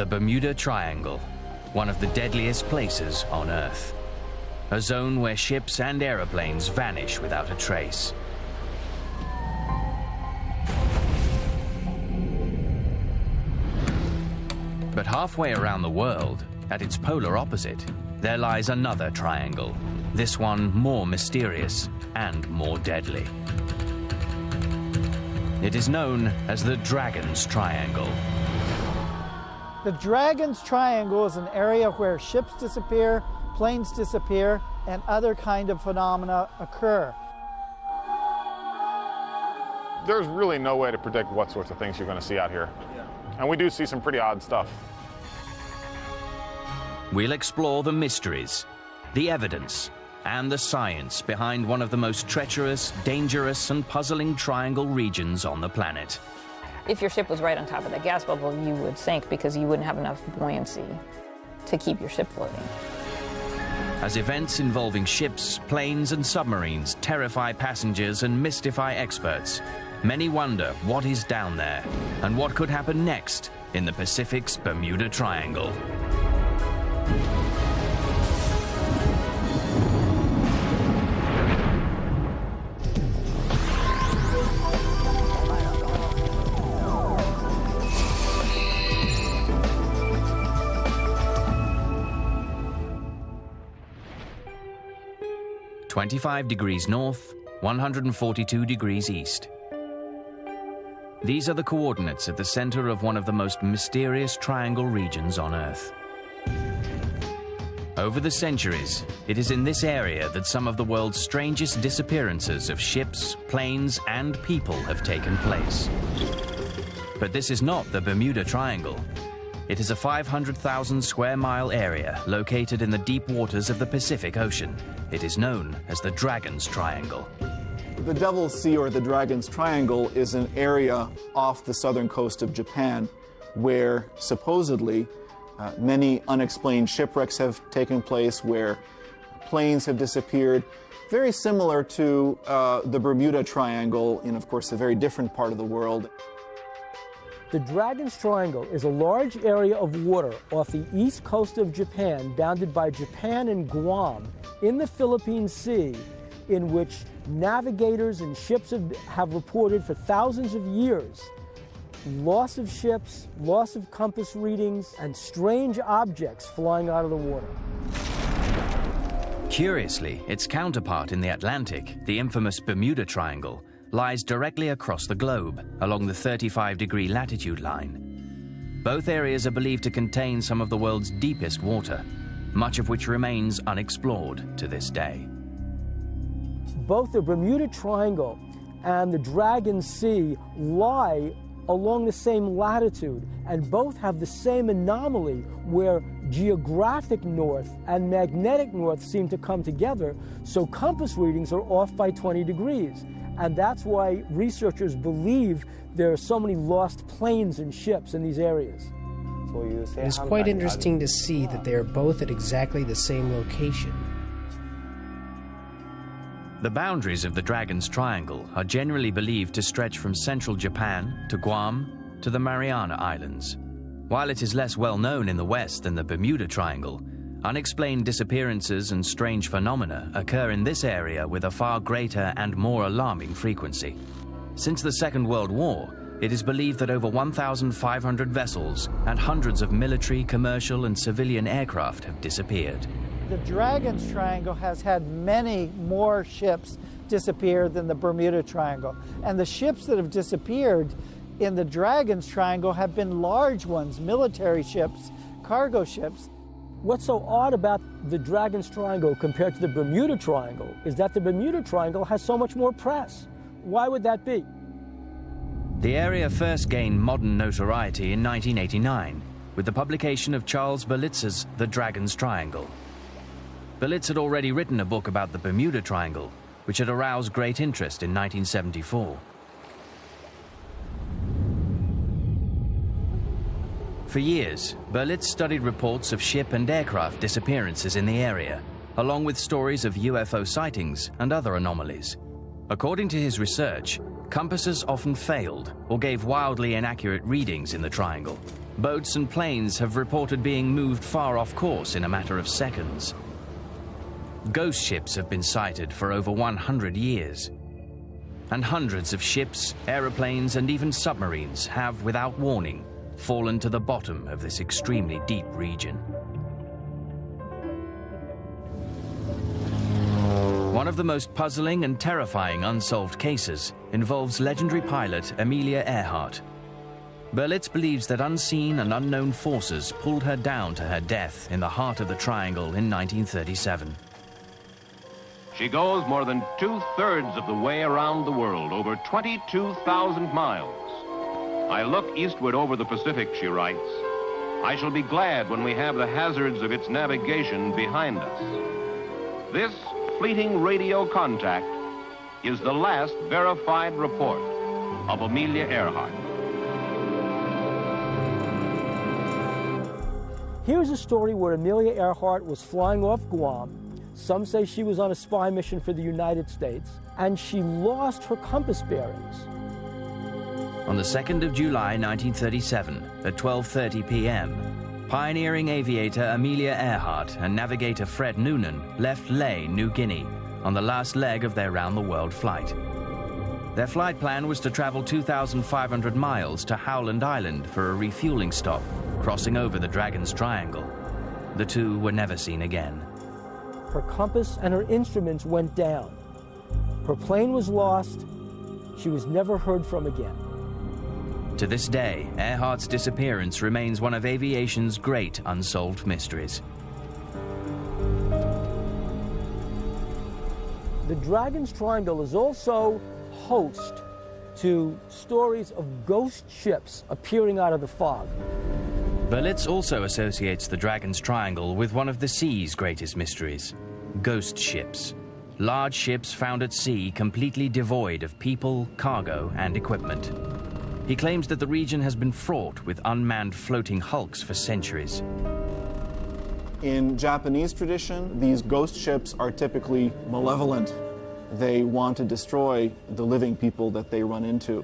The Bermuda Triangle, one of the deadliest places on Earth. A zone where ships and aeroplanes vanish without a trace. But halfway around the world, at its polar opposite, there lies another triangle. This one more mysterious and more deadly. It is known as the Dragon's Triangle. The Dragon's Triangle is an area where ships disappear, planes disappear, and other kind of phenomena occur. There's really no way to predict what sorts of things you're going to see out here. And we do see some pretty odd stuff. We'll explore the mysteries, the evidence, and the science behind one of the most treacherous, dangerous, and puzzling triangle regions on the planet. If your ship was right on top of that gas bubble, you would sink because you wouldn't have enough buoyancy to keep your ship floating. As events involving ships, planes, and submarines terrify passengers and mystify experts, many wonder what is down there and what could happen next in the Pacific's Bermuda Triangle. "25 degrees north, 142 degrees east. These are the coordinates at the center of one of the most mysterious triangle regions on Earth. Over the centuries, it is in this area that some of the world's strangest disappearances of ships, planes, and people have taken place. But this is not the Bermuda Triangle. It is a 500,000 square mile area located in the deep waters of the Pacific Ocean. It is known as the Dragon's Triangle. The Devil's Sea, or the Dragon's Triangle, is an area off the southern coast of Japan where supposedly many unexplained shipwrecks have taken place, where planes have disappeared, very similar to the Bermuda Triangle in, of course, a very different part of the world. The Dragon's Triangle is a large area of water off the east coast of Japan, bounded by Japan and Guam, in the Philippine Sea, in which navigators and ships have reported for thousands of years loss of ships, loss of compass readings, and strange objects flying out of the water. Curiously, its counterpart in the Atlantic, the infamous Bermuda Triangle, lies directly across the globe, along the 35-degree latitude line. Both areas are believed to contain some of the world's deepest water, much of which remains unexplored to this day. Both the Bermuda Triangle and the Dragon's Sea lie along the same latitude, and both have the same anomaly where geographic north and magnetic north seem to come together, so compass readings are off by 20 degrees. And that's why researchers believe there are so many lost planes and ships in these areas. It is quite interesting to see that they are both at exactly the same location. The boundaries of the Dragon's Triangle are generally believed to stretch from central Japan to Guam to the Mariana Islands. While it is less well known in the West than the Bermuda Triangle, unexplained disappearances and strange phenomena occur in this area with a far greater and more alarming frequency. Since the Second World War, it is believed that over 1,500 vessels and hundreds of military, commercial, and civilian aircraft have disappeared. The Dragon's Triangle has had many more ships disappear than the Bermuda Triangle. And the ships that have disappeared in the Dragon's Triangle have been large ones, military ships, cargo ships. What's so odd about the Dragon's Triangle compared to the Bermuda Triangle is that the Bermuda Triangle has so much more press. Why would that be? The area first gained modern notoriety in 1989 with the publication of Charles Berlitz's The Dragon's Triangle. Berlitz had already written a book about the Bermuda Triangle, which had aroused great interest in 1974. For years, Berlitz studied reports of ship and aircraft disappearances in the area, along with stories of UFO sightings and other anomalies. According to his research, compasses often failed or gave wildly inaccurate readings in the triangle. Boats and planes have reported being moved far off course in a matter of seconds. Ghost ships have been sighted for over 100 years. And hundreds of ships, aeroplanes, and even submarines have, without warning, fallen to the bottom of this extremely deep region. One of the most puzzling and terrifying unsolved cases involves legendary pilot Amelia Earhart. Berlitz believes that unseen and unknown forces pulled her down to her death in the heart of the Triangle in 1937. She goes more than 2/3 of the way around the world, over 22,000 miles. I look eastward over the Pacific, she writes. I shall be glad when we have the hazards of its navigation behind us. This fleeting radio contact is the last verified report of Amelia Earhart. Here's a story where Amelia Earhart was flying off Guam. Some say she was on a spy mission for the United States, and she lost her compass bearings. On the 2nd of July 1937, at 12:30 p.m., pioneering aviator Amelia Earhart and navigator Fred Noonan left Lae, New Guinea, on the last leg of their round-the-world flight. Their flight plan was to travel 2,500 miles to Howland Island for a refueling stop, crossing over the Dragon's Triangle. The two were never seen again. Her compass and her instruments went down. Her plane was lost. She was never heard from again. To this day, Earhart's disappearance remains one of aviation's great unsolved mysteries. The Dragon's Triangle is also host to stories of ghost ships appearing out of the fog. Berlitz also associates the Dragon's Triangle with one of the sea's greatest mysteries, ghost ships. Large ships found at sea completely devoid of people, cargo, and equipment. He claims that the region has been fraught with unmanned floating hulks for centuries. In Japanese tradition, these ghost ships are typically malevolent. They want to destroy the living people that they run into.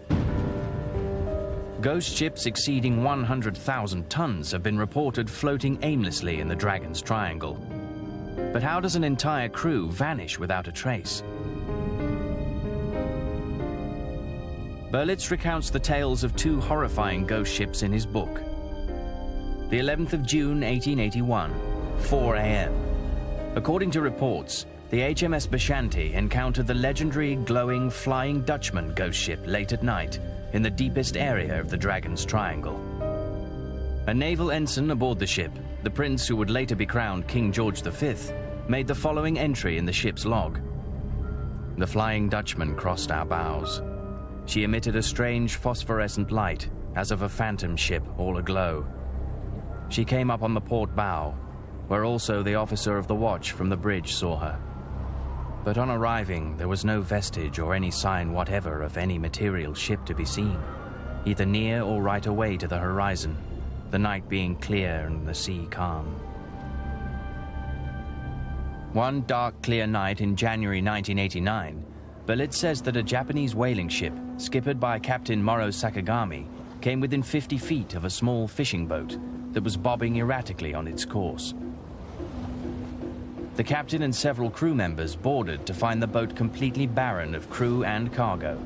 Ghost ships exceeding 100,000 tons have been reported floating aimlessly in the Dragon's Triangle. But how does an entire crew vanish without a trace? Berlitz recounts the tales of two horrifying ghost ships in his book. The 11th of June, 1881, 4 a.m. According to reports, the HMS Bashanti encountered the legendary glowing Flying Dutchman ghost ship late at night in the deepest area of the Dragon's Triangle. A naval ensign aboard the ship, the prince who would later be crowned King George V, made the following entry in the ship's log. The Flying Dutchman crossed our bows. She emitted a strange phosphorescent light, as of a phantom ship all aglow. She came up on the port bow, where also the officer of the watch from the bridge saw her. But on arriving, there was no vestige or any sign whatever of any material ship to be seen, either near or right away to the horizon, the night being clear and the sea calm. One dark, clear night in January 1989, Berlitz says that a Japanese whaling ship, skippered by Captain Moro Sakagami, came within 50 feet of a small fishing boat that was bobbing erratically on its course. The captain and several crew members boarded to find the boat completely barren of crew and cargo,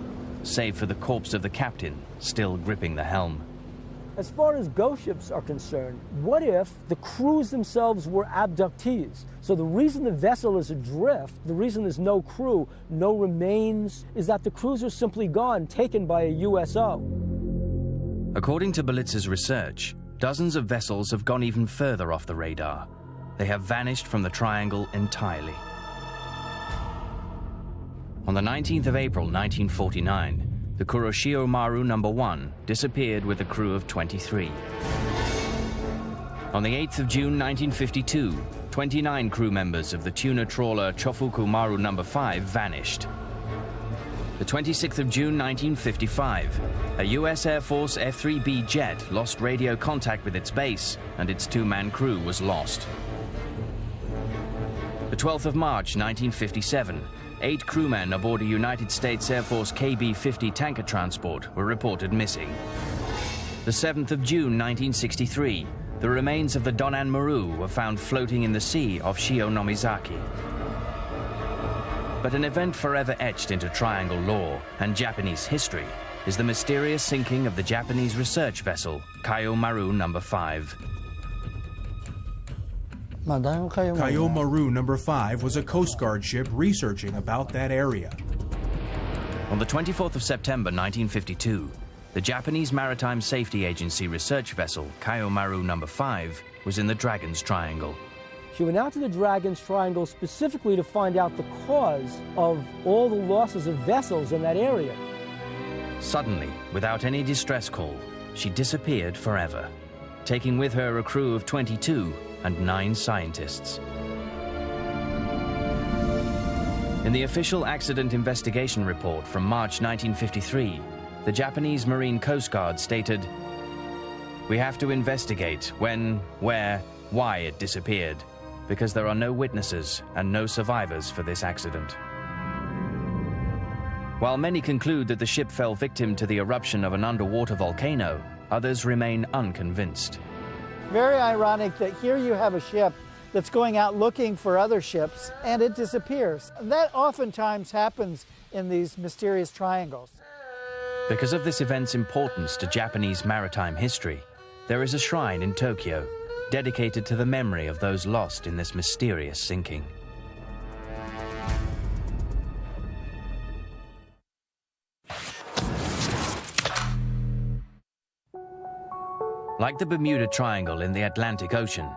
save for the corpse of the captain still gripping the helm. As far as ghost ships are concerned, what if the crews themselves were abductees? So the reason the vessel is adrift, the reason there's no crew, no remains, is that the crews are simply gone, taken by a USO. According to Berlitz's research, dozens of vessels have gone even further off the radar. They have vanished from the Triangle entirely. On the 19th of April 1949, the Kuroshio Maru No. 1 disappeared with a crew of 23. On the 8th of June 1952, 29 crew members of the tuna trawler Chofuku Maru No. 5 vanished. The 26th of June 1955, a U.S. Air Force F-3B jet lost radio contact with its base, and its two-man crew was lost. The 12th of March 1957, 8 crewmen aboard a United States Air Force KB-50 tanker transport were reported missing. The 7th of June 1963, the remains of the Donan Maru were found floating in the sea off Shionomizaki. But an event forever etched into triangle lore and Japanese history is the mysterious sinking of the Japanese research vessel Kayo Maru No. 5. Kayo Maru No. 5 was a Coast Guard ship researching about that area. On the 24th of September 1952, the Japanese Maritime Safety Agency research vessel Kayo Maru No. 5 was in the Dragon's Triangle. She went out to the Dragon's Triangle specifically to find out the cause of all the losses of vessels in that area. Suddenly, without any distress call, she disappeared forever, taking with her a crew of 22 and 9 scientists. In the official accident investigation report from March 1953, the Japanese Marine Coast Guard stated, "We have to investigate when, where, why it disappeared, because there are no witnesses and no survivors for this accident." While many conclude that the ship fell victim to the eruption of an underwater volcano, others remain unconvinced. Very ironic that here you have a ship that's going out looking for other ships and it disappears. That oftentimes happens in these mysterious triangles. Because of this event's importance to Japanese maritime history, there is a shrine in Tokyo dedicated to the memory of those lost in this mysterious sinking. Like the Bermuda Triangle in the Atlantic Ocean,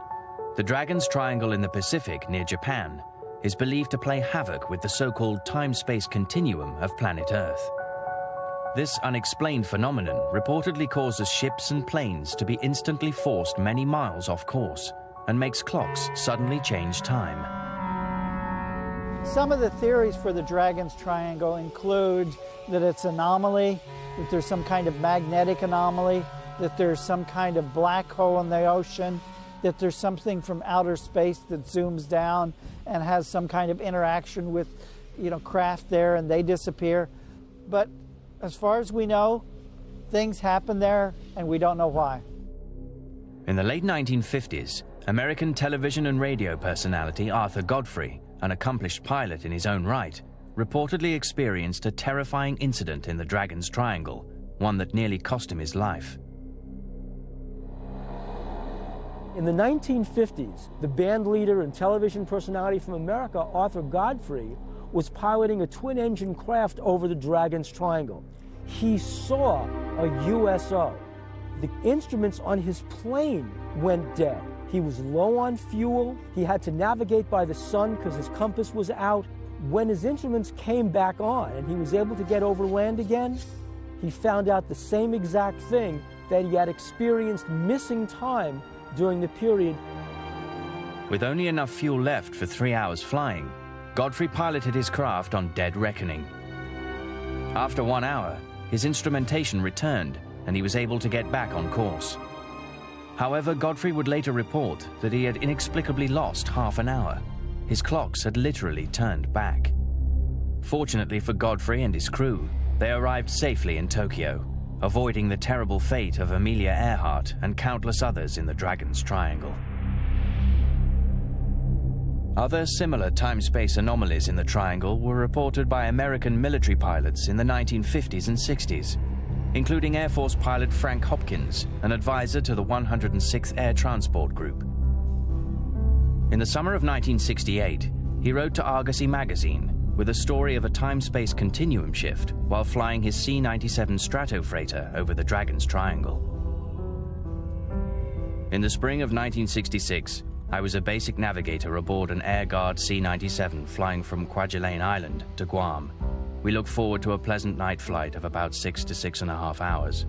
the Dragon's Triangle in the Pacific near Japan is believed to play havoc with the so-called time-space continuum of planet Earth. This unexplained phenomenon reportedly causes ships and planes to be instantly forced many miles off course and makes clocks suddenly change time. Some of the theories for the Dragon's Triangle include that it's an anomaly, that there's some kind of magnetic anomaly, that there's some kind of black hole in the ocean, that there's something from outer space that zooms down and has some kind of interaction with, craft there and they disappear. But as far as we know, things happen there and we don't know why. In the late 1950s, American television and radio personality Arthur Godfrey, an accomplished pilot in his own right, reportedly experienced a terrifying incident in the Dragon's Triangle, one that nearly cost him his life. In the 1950s, the band leader and television personality from America, Arthur Godfrey, was piloting a twin-engine craft over the Dragon's Triangle. He saw a USO. The instruments on his plane went dead. He was low on fuel. He had to navigate by the sun because his compass was out. When his instruments came back on and he was able to get over land again, he found out the same exact thing, that he had experienced missing time during the period. With only enough fuel left for 3 hours flying, Godfrey piloted his craft on dead reckoning. After 1 hour, his instrumentation returned and he was able to get back on course. However, Godfrey would later report that he had inexplicably lost half an hour. His clocks had literally turned back. Fortunately for Godfrey and his crew, they arrived safely in Tokyo, avoiding the terrible fate of Amelia Earhart and countless others in the Dragon's Triangle. Other similar time-space anomalies in the Triangle were reported by American military pilots in the 1950s and 60s, including Air Force pilot Frank Hopkins, an advisor to the 106th Air Transport Group. In the summer of 1968, he wrote to Argosy magazine with a story of a time-space continuum shift while flying his C-97 Stratofreighter over the Dragon's Triangle. In the spring of 1966, I was a basic navigator aboard an Air Guard C-97 flying from Kwajalein Island to Guam. We looked forward to a pleasant night flight of about 6 to 6.5 hours.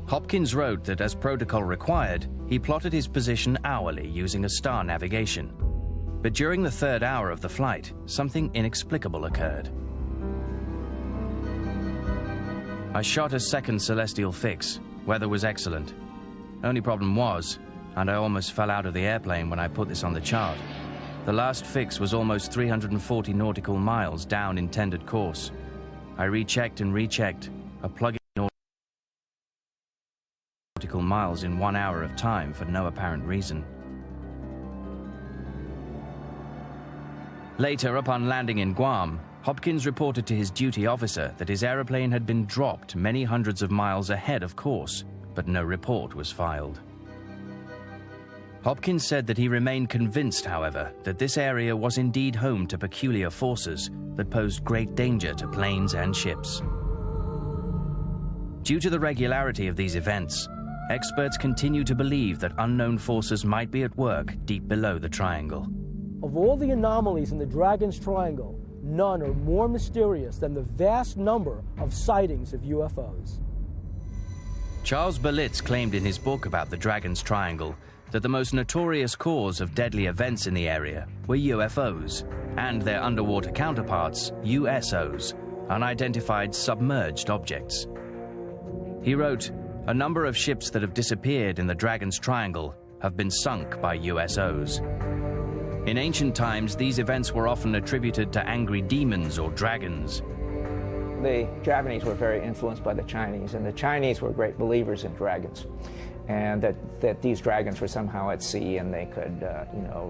Hopkins wrote that as protocol required, he plotted his position hourly using a star navigation. But during the third hour of the flight, something inexplicable occurred. I shot a second celestial fix. Weather was excellent. Only problem was, and I almost fell out of the airplane when I put this on the chart, the last fix was almost 340 nautical miles down intended course. I rechecked and rechecked. A plug nautical miles in 1 hour of time for no apparent reason. Later, upon landing in Guam, Hopkins reported to his duty officer that his aeroplane had been dropped many hundreds of miles ahead of course, but no report was filed. Hopkins said that he remained convinced, however, that this area was indeed home to peculiar forces that posed great danger to planes and ships. Due to the regularity of these events, experts continue to believe that unknown forces might be at work deep below the triangle. Of all the anomalies in the Dragon's Triangle, none are more mysterious than the vast number of sightings of UFOs. Charles Berlitz claimed in his book about the Dragon's Triangle that the most notorious cause of deadly events in the area were UFOs and their underwater counterparts, USOs, unidentified submerged objects. He wrote, "A number of ships that have disappeared in the Dragon's Triangle have been sunk by USOs. In ancient times, these events were often attributed to angry demons or dragons. The Japanese were very influenced by the Chinese, and the Chinese were great believers in dragons, and that these dragons were somehow at sea and they could,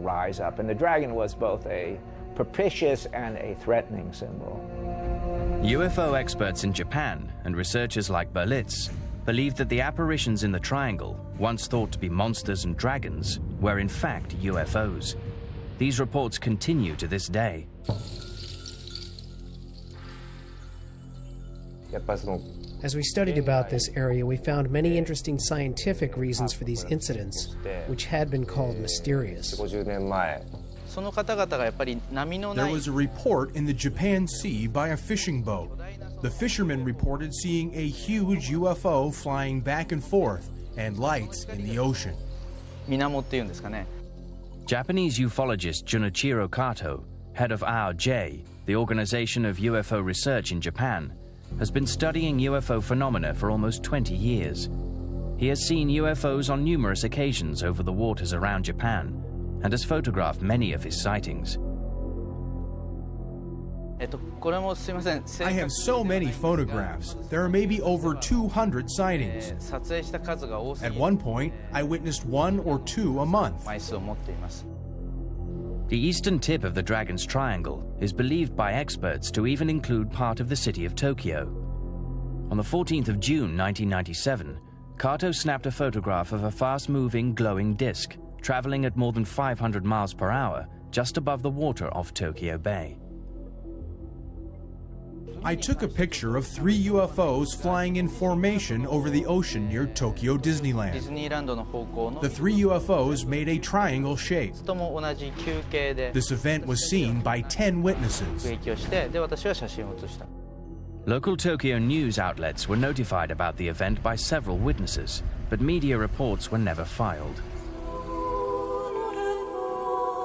rise up. And the dragon was both a propitious and a threatening symbol." UFO experts in Japan and researchers like Berlitz believed that the apparitions in the triangle, once thought to be monsters and dragons, were in fact UFOs. These reports continue to this day. As we studied about this area, we found many interesting scientific reasons for these incidents, which had been called mysterious. There was a report in the Japan Sea by a fishing boat. The fishermen reported seeing a huge UFO flying back and forth and lights in the ocean. Japanese ufologist Junichiro Kato, head of AOJ, the Organization of UFO Research in Japan, has been studying UFO phenomena for almost 20 years. He has seen UFOs on numerous occasions over the waters around Japan and has photographed many of his sightings. I have so many photographs. There are maybe over 200 sightings. At one point, I witnessed 1 or 2 a month. The eastern tip of the Dragon's Triangle is believed by experts to even include part of the city of Tokyo. On the 14th of June 1997, Kato snapped a photograph of a fast-moving, glowing disk, traveling at more than 500 miles per hour just above the water off Tokyo Bay. I took a picture of 3 UFOs flying in formation over the ocean near Tokyo Disneyland. The 3 UFOs made a triangle shape. This event was seen by 10 witnesses. Local Tokyo news outlets were notified about the event by several witnesses, but media reports were never filed.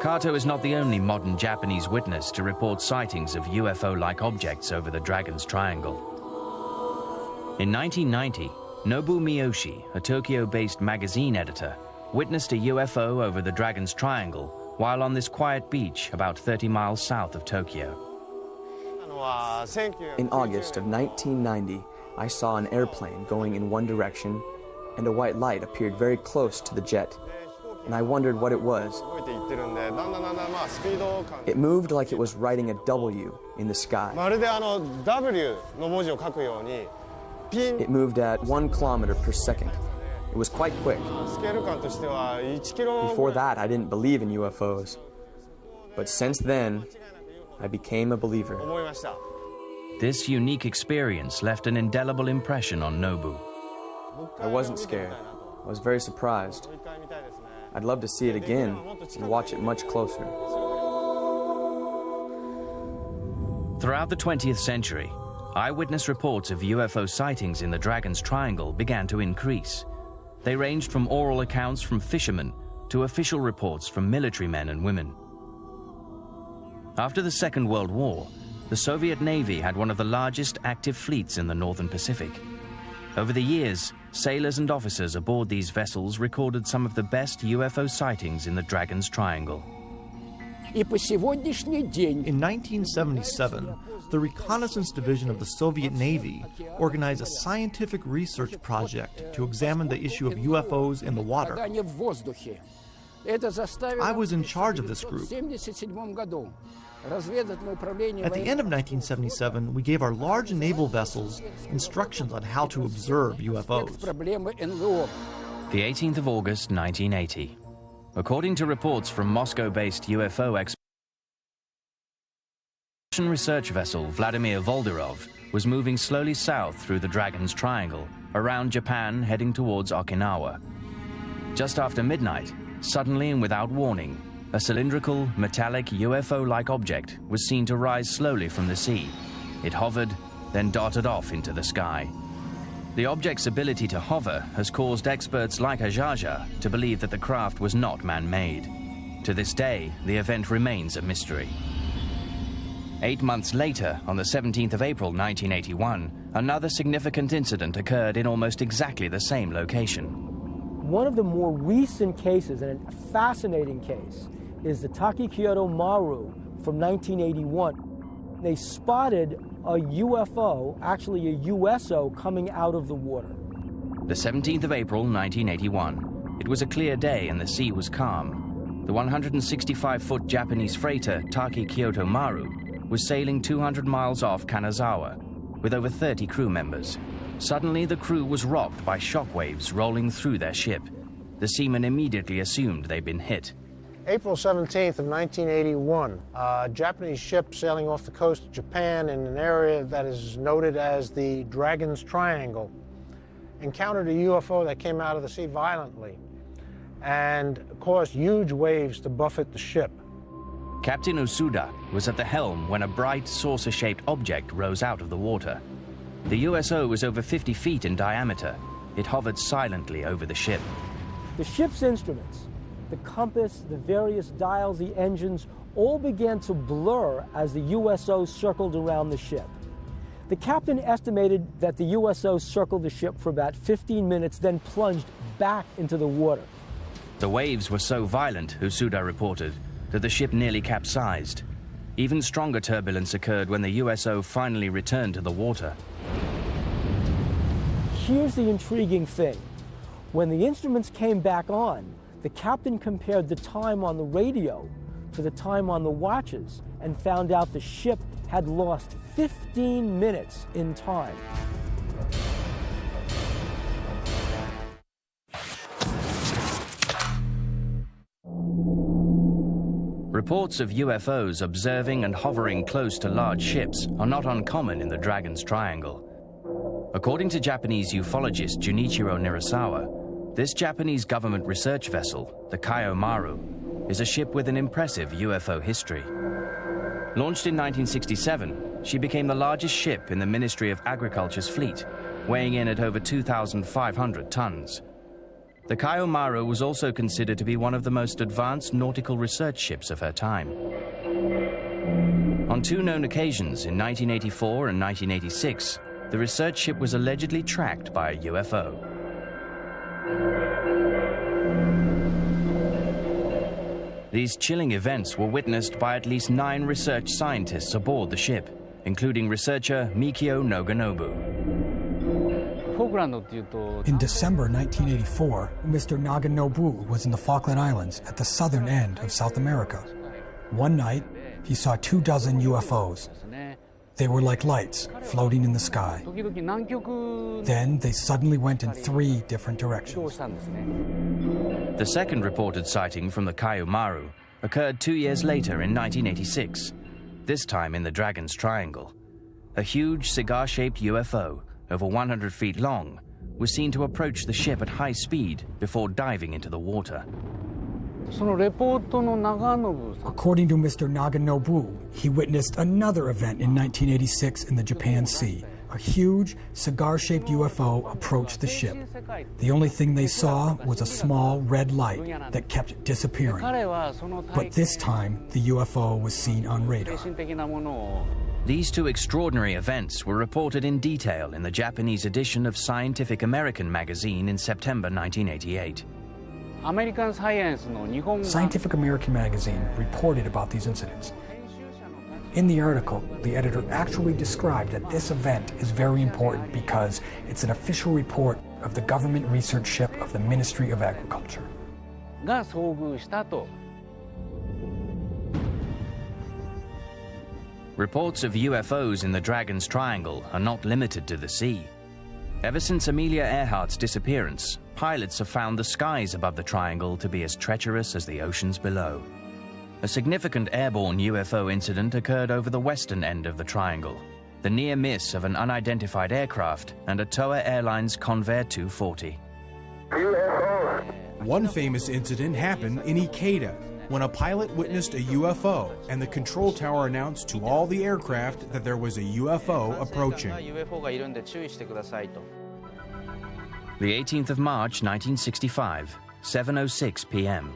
Kato is not the only modern Japanese witness to report sightings of UFO-like objects over the Dragon's Triangle. In 1990, Nobu Miyoshi, a Tokyo-based magazine editor, witnessed a UFO over the Dragon's Triangle while on this quiet beach about 30 miles south of Tokyo. In August of 1990, I saw an airplane going in one direction, and a white light appeared very close to the jet, and I wondered what it was. It moved like it was writing a W in the sky. It moved at 1 kilometer per second. It was quite quick. Before that, I didn't believe in UFOs. But since then, I became a believer. This unique experience left an indelible impression on Nobu. I wasn't scared. I was very surprised. I'd love to see it again and watch it much closer. Throughout the 20th century, eyewitness reports of UFO sightings in the Dragon's Triangle began to increase. They ranged from oral accounts from fishermen to official reports from military men and women. After the Second World War, the Soviet Navy had one of the largest active fleets in the Northern Pacific. Over the years, sailors and officers aboard these vessels recorded some of the best UFO sightings in the Dragon's Triangle. In 1977, the Reconnaissance Division of the Soviet Navy organized a scientific research project to examine the issue of UFOs in the water. I was in charge of this group. At the end of 1977, we gave our large naval vessels instructions on how to observe UFOs. The 18th of August, 1980. According to reports from Moscow-based UFO Russian research vessel Vladimir Volderov was moving slowly south through the Dragon's Triangle, around Japan, heading towards Okinawa. Just after midnight, suddenly and without warning, a cylindrical, metallic, UFO-like object was seen to rise slowly from the sea. It hovered, then darted off into the sky. The object's ability to hover has caused experts like Ajaja to believe that the craft was not man-made. To this day, the event remains a mystery. 8 months later, on the 17th of April 1981, another significant incident occurred in almost exactly the same location. One of the more recent cases, and a fascinating case, is the Takikyoto Maru from 1981. They spotted a UFO, actually a USO, coming out of the water. The 17th of April 1981. It was a clear day and the sea was calm. The 165-foot Japanese freighter Takikyoto Maru was sailing 200 miles off Kanazawa with over 30 crew members. Suddenly, the crew was rocked by shock waves rolling through their ship. The seamen immediately assumed they'd been hit. April 17th of 1981, a Japanese ship sailing off the coast of Japan in an area that is noted as the Dragon's Triangle encountered a UFO that came out of the sea violently and caused huge waves to buffet the ship. Captain Usuda was at the helm when a bright, saucer-shaped object rose out of the water. The USO was over 50 feet in diameter. It hovered silently over the ship. The ship's instruments, the compass, the various dials, the engines, all began to blur as the USO circled around the ship. The captain estimated that the USO circled the ship for about 15 minutes, then plunged back into the water. The waves were so violent, Usuda reported, that the ship nearly capsized. Even stronger turbulence occurred when the USO finally returned to the water. Here's the intriguing thing. When the instruments came back on, the captain compared the time on the radio to the time on the watches and found out the ship had lost 15 minutes in time. Reports of UFOs observing and hovering close to large ships are not uncommon in the Dragon's Triangle. According to Japanese ufologist Junichiro Nirasawa, this Japanese government research vessel, the Kaio Maru, is a ship with an impressive UFO history. Launched in 1967, she became the largest ship in the Ministry of Agriculture's fleet, weighing in at over 2,500 tons. The Kaio Maru was also considered to be one of the most advanced nautical research ships of her time. On two known occasions, in 1984 and 1986, the research ship was allegedly tracked by a UFO. These chilling events were witnessed by at least 9 research scientists aboard the ship, including researcher Mikio Noganobu. In December 1984, Mr. Naganobu was in the Falkland Islands at the southern end of South America. One night, he saw 24 UFOs. They were like lights floating in the sky. Then they suddenly went in 3 different directions. The second reported sighting from the Kaio Maru occurred 2 years later in 1986, this time in the Dragon's Triangle. A huge cigar-shaped UFO, over 100 feet long, was seen to approach the ship at high speed before diving into the water. According to Mr. Naganobu, he witnessed another event in 1986 in the Japan Sea. A huge, cigar-shaped UFO approached the ship. The only thing they saw was a small red light that kept disappearing. But this time, the UFO was seen on radar. These 2 extraordinary events were reported in detail in the Japanese edition of Scientific American magazine in September 1988. Scientific American magazine reported about these incidents. In the article, the editor actually described that this event is very important because it's an official report of the government research ship of the Ministry of Agriculture. Reports of UFOs in the Dragon's Triangle are not limited to the sea. Ever since Amelia Earhart's disappearance, pilots have found the skies above the triangle to be as treacherous as the oceans below. A significant airborne UFO incident occurred over the western end of the triangle, the near miss of an unidentified aircraft and a Toa Airlines Convair 240. One famous incident happened in Ikeda, when a pilot witnessed a UFO and the control tower announced to all the aircraft that there was a UFO approaching. The 18th of March 1965, 7:06 p.m.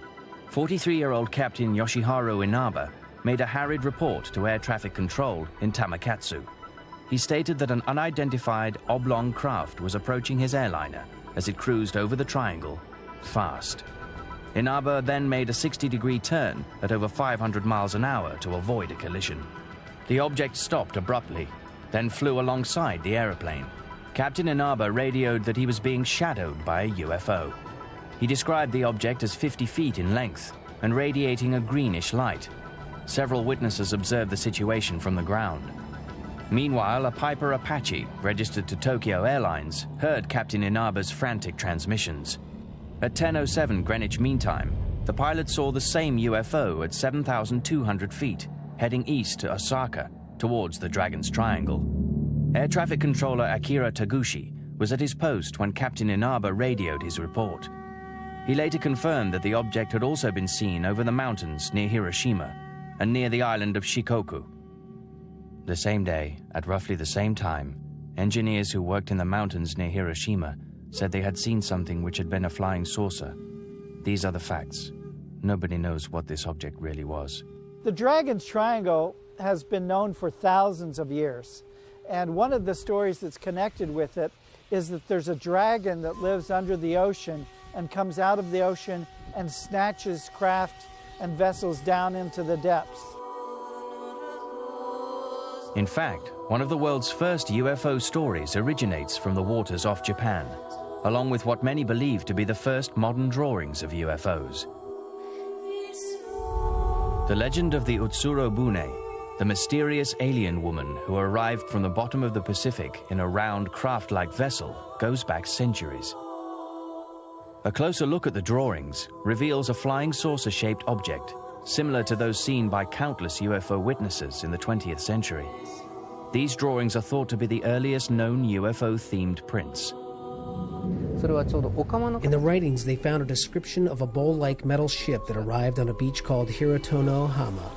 43-year-old Captain Yoshiharu Inaba made a harried report to air traffic control in Tamakatsu. He stated that an unidentified oblong craft was approaching his airliner as it cruised over the triangle, fast. Inaba then made a 60-degree turn at over 500 miles an hour to avoid a collision. The object stopped abruptly, then flew alongside the aeroplane. Captain Inaba radioed that he was being shadowed by a UFO. He described the object as 50 feet in length and radiating a greenish light. Several witnesses observed the situation from the ground. Meanwhile, a Piper Apache, registered to Tokyo Airlines, heard Captain Inaba's frantic transmissions. At 10:07 Greenwich Mean Time, the pilot saw the same UFO at 7,200 feet, heading east to Osaka, towards the Dragon's Triangle. Air traffic controller Akira Taguchi was at his post when Captain Inaba radioed his report. He later confirmed that the object had also been seen over the mountains near Hiroshima and near the island of Shikoku. The same day, at roughly the same time, engineers who worked in the mountains near Hiroshima said they had seen something which had been a flying saucer. These are the facts. Nobody knows what this object really was. The Dragon's Triangle has been known for thousands of years. And one of the stories that's connected with it is that there's a dragon that lives under the ocean and comes out of the ocean and snatches craft and vessels down into the depths. In fact, one of the world's first UFO stories originates from the waters off Japan, along with what many believe to be the first modern drawings of UFOs. The legend of the Utsuro Bune, the mysterious alien woman who arrived from the bottom of the Pacific in a round craft-like vessel, goes back centuries. A closer look at the drawings reveals a flying saucer-shaped object, similar to those seen by countless UFO witnesses in the 20th century. These drawings are thought to be the earliest known UFO-themed prints. In the writings, they found a description of a bowl-like metal ship that arrived on a beach called Hirotono-hama.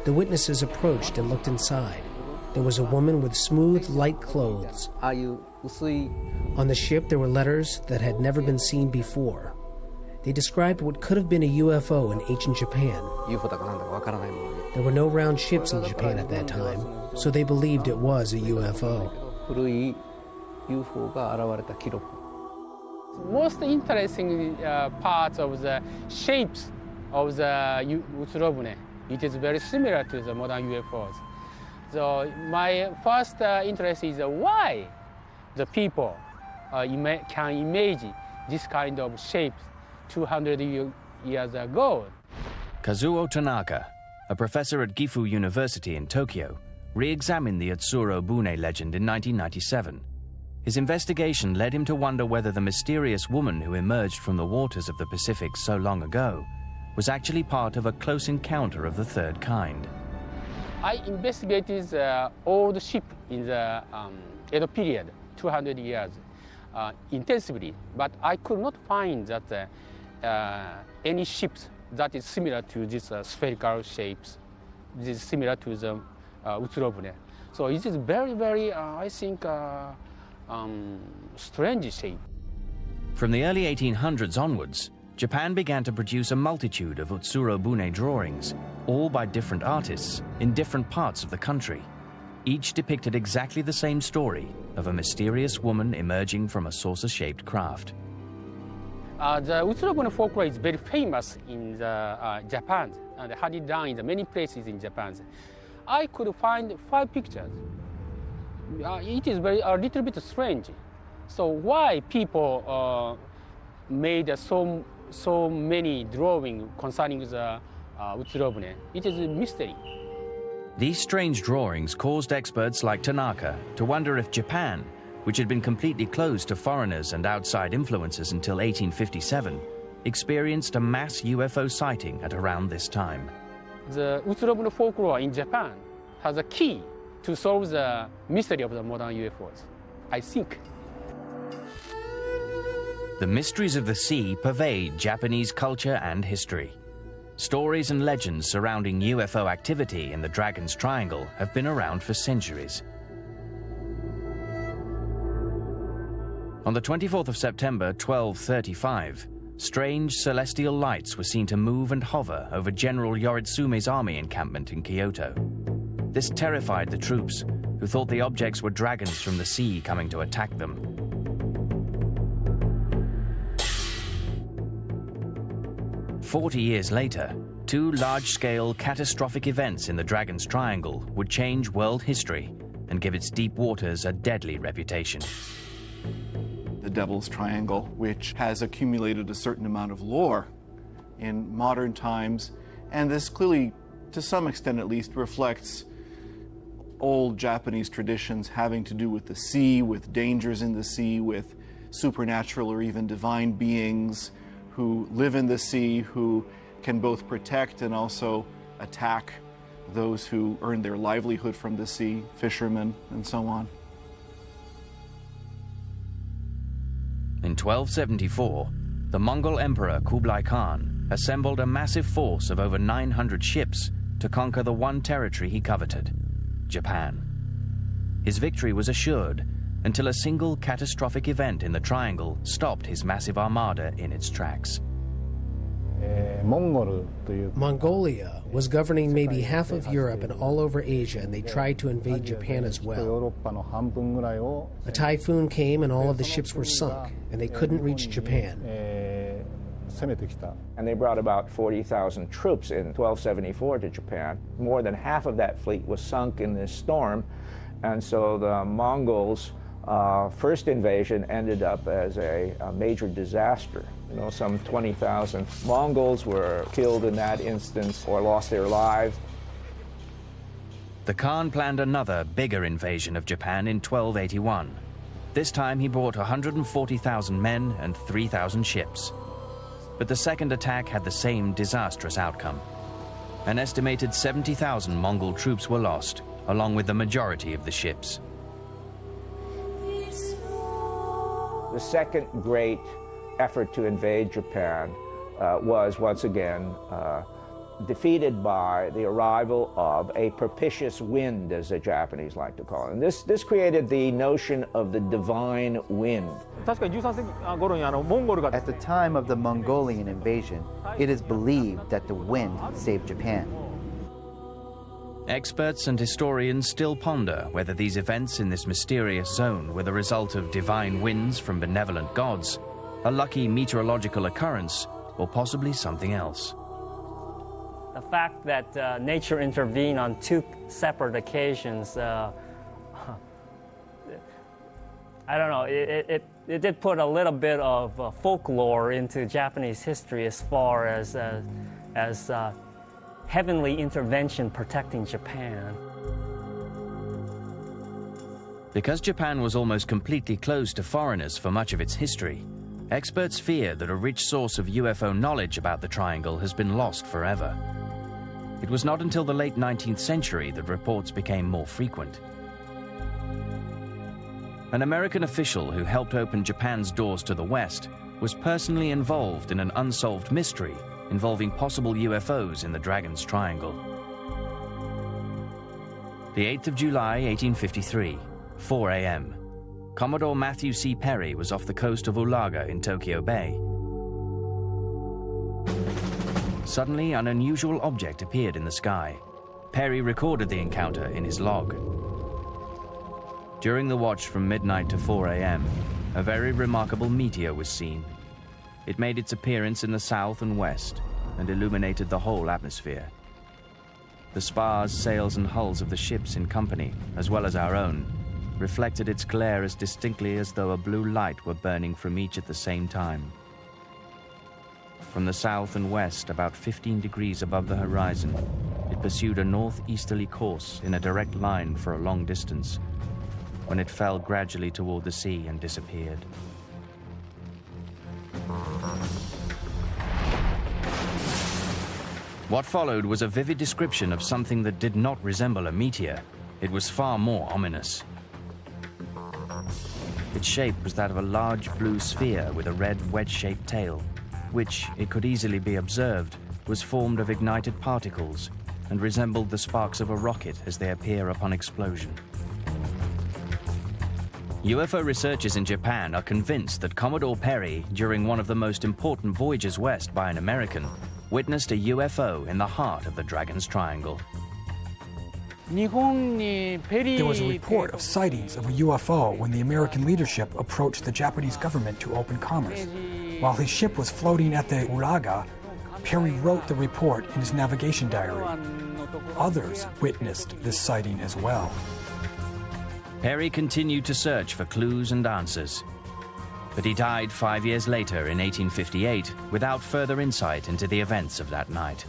The witnesses approached and looked inside. There was a woman with smooth, light clothes. On the ship, there were letters that had never been seen before. They described what could have been a UFO in ancient Japan. There were no round ships in Japan at that time, so they believed it was a UFO. Most interesting parts of the shapes of the Utsurobune. It is very similar to the modern UFOs. So my first interest is why the people can imagine this kind of shapes 200 years ago. Kazuo Tanaka, a professor at Gifu University in Tokyo, re-examined the Utsuro Bune legend in 1997. His investigation led him to wonder whether the mysterious woman who emerged from the waters of the Pacific so long ago was actually part of a close encounter of the third kind. I investigated the old ship in the Edo period, 200 years, intensively, but I could not find that any ships that is similar to these spherical shapes. This is similar to the Utsurobune. So it is very, very, I think, strange shape. From the early 1800s onwards, Japan began to produce a multitude of Utsuro Bune drawings, all by different artists in different parts of the country. Each depicted exactly the same story of a mysterious woman emerging from a saucer-shaped craft. The Utsuro folklore is very famous in Japan, and handed down in many places in Japan. I could find 5 pictures. It is a little bit strange. So why people made so many drawings concerning the Utsuro? It is a mystery. These strange drawings caused experts like Tanaka to wonder if Japan, which had been completely closed to foreigners and outside influences until 1857, experienced a mass UFO sighting at around this time. The Utsuro folklore in Japan has a key to solve the mystery of the modern UFOs, I think. The mysteries of the sea pervade Japanese culture and history. Stories and legends surrounding UFO activity in the Dragon's Triangle have been around for centuries. On the 24th of September 1235, strange celestial lights were seen to move and hover over General Yoritsume's army encampment in Kyoto. This terrified the troops, who thought the objects were dragons from the sea coming to attack them. "40 years later, 2 large-scale catastrophic events in the Dragon's Triangle would change world history and give its deep waters a deadly reputation. The Devil's Triangle, which has accumulated a certain amount of lore in modern times, and this clearly, to some extent at least, reflects old Japanese traditions having to do with the sea, with dangers in the sea, with supernatural or even divine beings who live in the sea, who can both protect and also attack those who earn their livelihood from the sea, fishermen and so on. In 1274, the Mongol Emperor Kublai Khan assembled a massive force of over 900 ships to conquer the one territory he coveted, Japan. His victory was assured until a single catastrophic event in the triangle stopped his massive armada in its tracks. Mongolia was governing maybe half of Europe and all over Asia, and they tried to invade Japan as well. A typhoon came and all of the ships were sunk, and they couldn't reach Japan. And they brought about 40,000 troops in 1274 to Japan. More than half of that fleet was sunk in this storm, and so the Mongols' first invasion ended up as a major disaster. You know, some 20,000 Mongols were killed in that instance or lost their lives. The Khan planned another, bigger invasion of Japan in 1281. This time he brought 140,000 men and 3,000 ships. But the second attack had the same disastrous outcome. An estimated 70,000 Mongol troops were lost, along with the majority of the ships. The second great effort to invade Japan was once again defeated by the arrival of a propitious wind, as the Japanese like to call it. And this created the notion of the divine wind. At the time of the Mongolian invasion, it is believed that the wind saved Japan. Experts and historians still ponder whether these events in this mysterious zone were the result of divine winds from benevolent gods, a lucky meteorological occurrence, or possibly something else. The fact that nature intervened on 2 separate occasions, I don't know, it did put a little bit of folklore into Japanese history as far as heavenly intervention protecting Japan. Because Japan was almost completely closed to foreigners for much of its history, experts fear that a rich source of UFO knowledge about the triangle has been lost forever. It was not until the late 19th century that reports became more frequent. An American official who helped open Japan's doors to the West was personally involved in an unsolved mystery involving possible UFOs in the Dragon's Triangle. The 8th of July, 1853, 4 a.m. Commodore Matthew C. Perry was off the coast of Ulaga in Tokyo Bay. Suddenly, an unusual object appeared in the sky. Perry recorded the encounter in his log. During the watch from midnight to 4 a.m., a very remarkable meteor was seen. it made its appearance in the south and west and illuminated the whole atmosphere. The spars, sails, and hulls of the ships in company, as well as our own, reflected its glare as distinctly as though a blue light were burning from each at the same time. From the south and west, about 15 degrees above the horizon, it pursued a northeasterly course in a direct line for a long distance, when it fell gradually toward the sea and disappeared. What followed was a vivid description of something that did not resemble a meteor. It was far more ominous. Its shape was that of a large blue sphere with a red wedge-shaped tail, which, it could easily be observed, was formed of ignited particles and resembled the sparks of a rocket as they appear upon explosion. UFO researchers in Japan are convinced that Commodore Perry, during one of the most important voyages west by an American, witnessed a UFO in the heart of the Dragon's Triangle. There was a report of sightings of a UFO when the American leadership approached the Japanese government to open commerce. While his ship was floating at the Uraga, Perry wrote the report in his navigation diary. Others witnessed this sighting as well. Perry continued to search for clues and answers, but he died 5 years later in 1858 without further insight into the events of that night.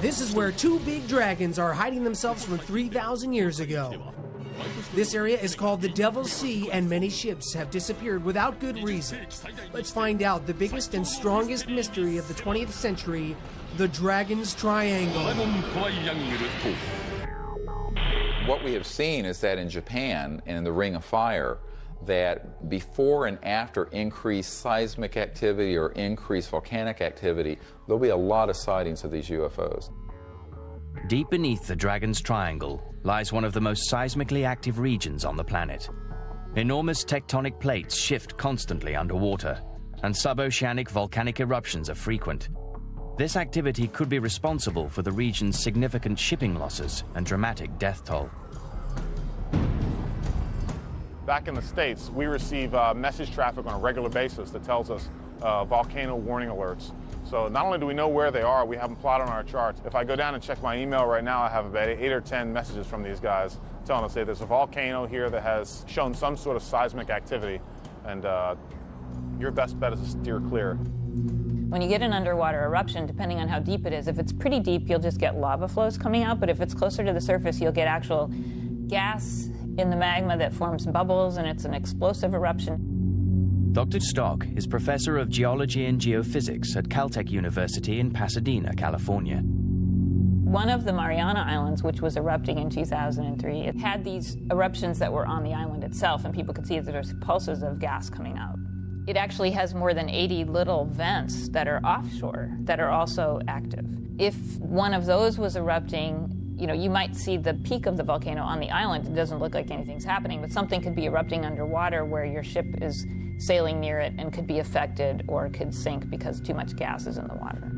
This is where two big dragons are hiding themselves from 3,000 years ago. This area is called the Devil's Sea, and many ships have disappeared without good reason. Let's find out the biggest and strongest mystery of the 20th century, the Dragon's Triangle. What we have seen is that in Japan and in the Ring of Fire, that before and after increased seismic activity or increased volcanic activity, there'll be a lot of sightings of these UFOs. Deep beneath the Dragon's Triangle lies one of the most seismically active regions on the planet. Enormous tectonic plates shift constantly underwater, and suboceanic volcanic eruptions are frequent. This activity could be responsible for the region's significant shipping losses and dramatic death toll. Back in the States, we receive message traffic on a regular basis that tells us volcano warning alerts. So not only do we know where they are, we have them plotted on our charts. If I go down and check my email right now, I have about 8 or 10 messages from these guys telling us that there's a volcano here that has shown some sort of seismic activity, and your best bet is to steer clear. When you get an underwater eruption, depending on how deep it is, if it's pretty deep, you'll just get lava flows coming out, but if it's closer to the surface, you'll get actual gas in the magma that forms bubbles, and it's an explosive eruption. Dr. Stock is professor of geology and geophysics at Caltech University in Pasadena, California. One of the Mariana Islands, which was erupting in 2003, it had these eruptions that were on the island itself, and people could see that there's pulses of gas coming out. It actually has more than 80 little vents that are offshore that are also active. If one of those was erupting, you know, you might see the peak of the volcano on the island. It doesn't look like anything's happening, but something could be erupting underwater where your ship is sailing near it and could be affected or could sink because too much gas is in the water.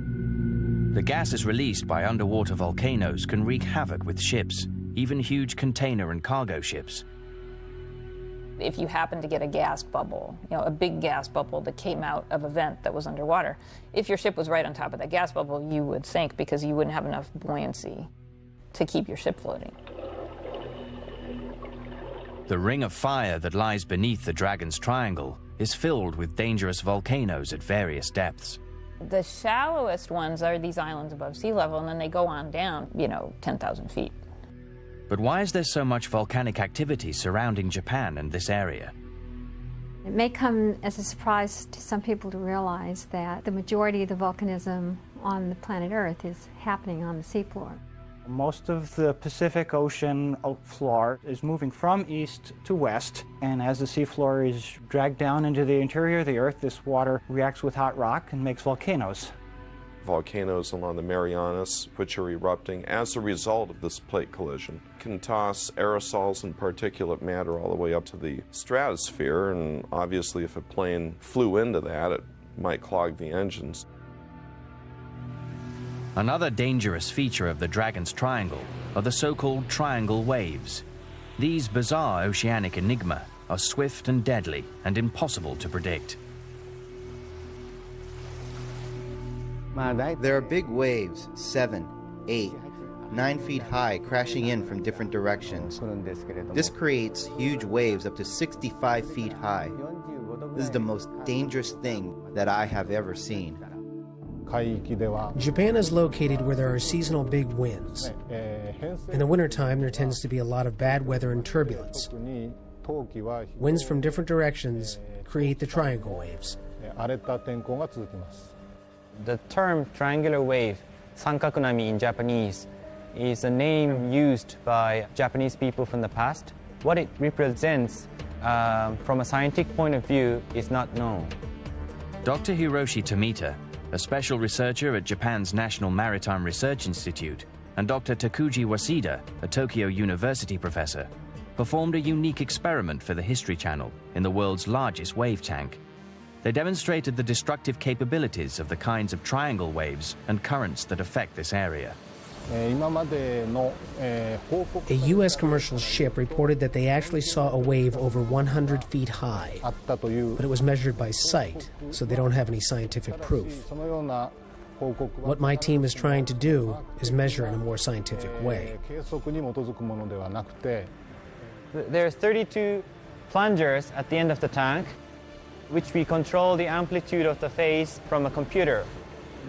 The gases released by underwater volcanoes can wreak havoc with ships, even huge container and cargo ships. If you happen to get a gas bubble, you know, a big gas bubble that came out of a vent that was underwater, if your ship was right on top of that gas bubble, you would sink because you wouldn't have enough buoyancy to keep your ship floating. The ring of fire that lies beneath the Dragon's Triangle is filled with dangerous volcanoes at various depths. The shallowest ones are these islands above sea level, and then they go on down, 10,000 feet. But why is there so much volcanic activity surrounding Japan and this area? It may come as a surprise to some people to realize that the majority of the volcanism on the planet Earth is happening on the seafloor. Most of the Pacific Ocean floor is moving from east to west, and as the seafloor is dragged down into the interior of the Earth, this water reacts with hot rock and makes volcanoes. volcanoes along the Marianas, which are erupting as a result of this plate collision, can toss aerosols and particulate matter all the way up to the stratosphere, and obviously if a plane flew into that, it might clog the engines. Another dangerous feature of the Dragon's Triangle are the so-called triangle waves. These bizarre oceanic enigma are swift and deadly and impossible to predict. There are big waves, 7, 8, 9 feet high, crashing in from different directions. This creates huge waves up to 65 feet high. This is the most dangerous thing that I have ever seen. Japan is located where there are seasonal big winds. In the wintertime, there tends to be a lot of bad weather and turbulence. Winds from different directions create the triangle waves. The term triangular wave, sankakunami in Japanese, is a name used by Japanese people from the past. What it represents from a scientific point of view is not known. Dr. Hiroshi Tomita, a special researcher at Japan's National Maritime Research Institute, and Dr. Takuji Waseda, a Tokyo University professor, performed a unique experiment for the History Channel in the world's largest wave tank. They demonstrated the destructive capabilities of the kinds of triangle waves and currents that affect this area. A U.S. commercial ship reported that they actually saw a wave over 100 feet high, but it was measured by sight, so they don't have any scientific proof. What my team is trying to do is measure in a more scientific way. There's 32 plungers at the end of the tank, which we control the amplitude of the phase from a computer.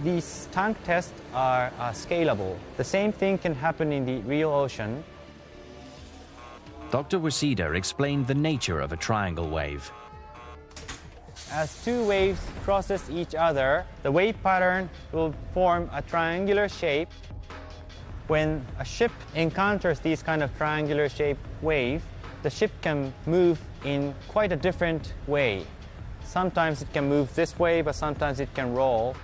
These tank tests are scalable. The same thing can happen in the real ocean. Dr. Waseda explained the nature of a triangle wave. As two waves crosses each other, the wave pattern will form a triangular shape. When a ship encounters these kind of triangular shaped wave, the ship can move in quite a different way. Sometimes it can move this way, but sometimes it can roll.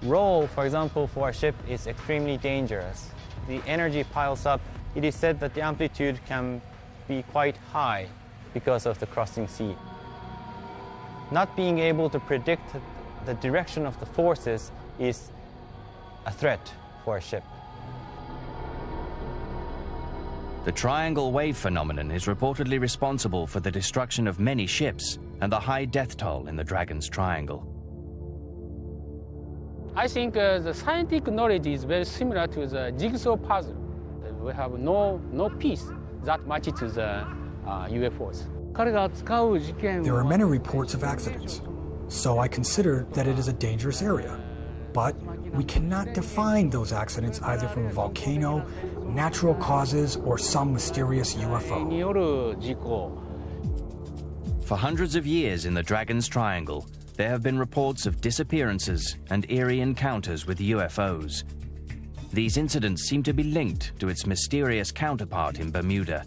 Roll, for example, for a ship is extremely dangerous. The energy piles up. It is said that the amplitude can be quite high because of the crossing sea. Not being able to predict the direction of the forces is a threat for a ship. The triangle wave phenomenon is reportedly responsible for the destruction of many ships and the high death toll in the Dragon's Triangle. I think the scientific knowledge is very similar to the jigsaw puzzle. We have no piece that matches to the UFOs. There are many reports of accidents, so I consider that it is a dangerous area. But we cannot define those accidents either from a volcano, natural causes, or some mysterious UFO. For hundreds of years in the Dragon's Triangle, there have been reports of disappearances and eerie encounters with UFOs. These incidents seem to be linked to its mysterious counterpart in Bermuda.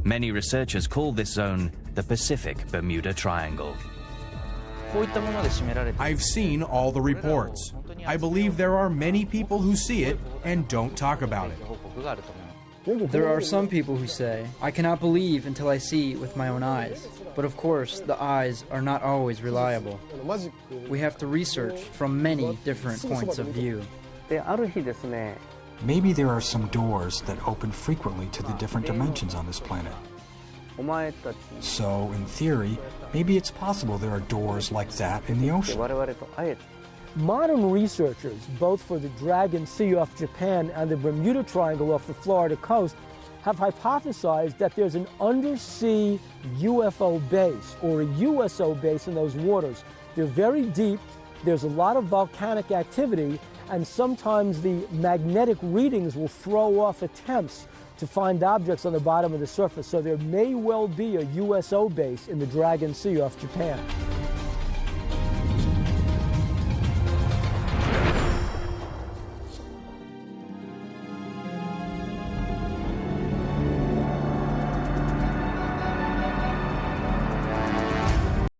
Many researchers call this zone the Pacific Bermuda Triangle. I've seen all the reports. I believe there are many people who see it and don't talk about it. There are some people who say, I cannot believe until I see with my own eyes. But of course, the eyes are not always reliable. We have to research from many different points of view. Maybe there are some doors that open frequently to the different dimensions on this planet. So, in theory, maybe it's possible there are doors like that in the ocean. Modern researchers, both for the Dragon Sea off Japan and the Bermuda Triangle off the Florida coast, have hypothesized that there's an undersea UFO base or a USO base in those waters. They're very deep, there's a lot of volcanic activity, and sometimes the magnetic readings will throw off attempts to find objects on the bottom of the surface. So there may well be a USO base in the Dragon Sea off Japan.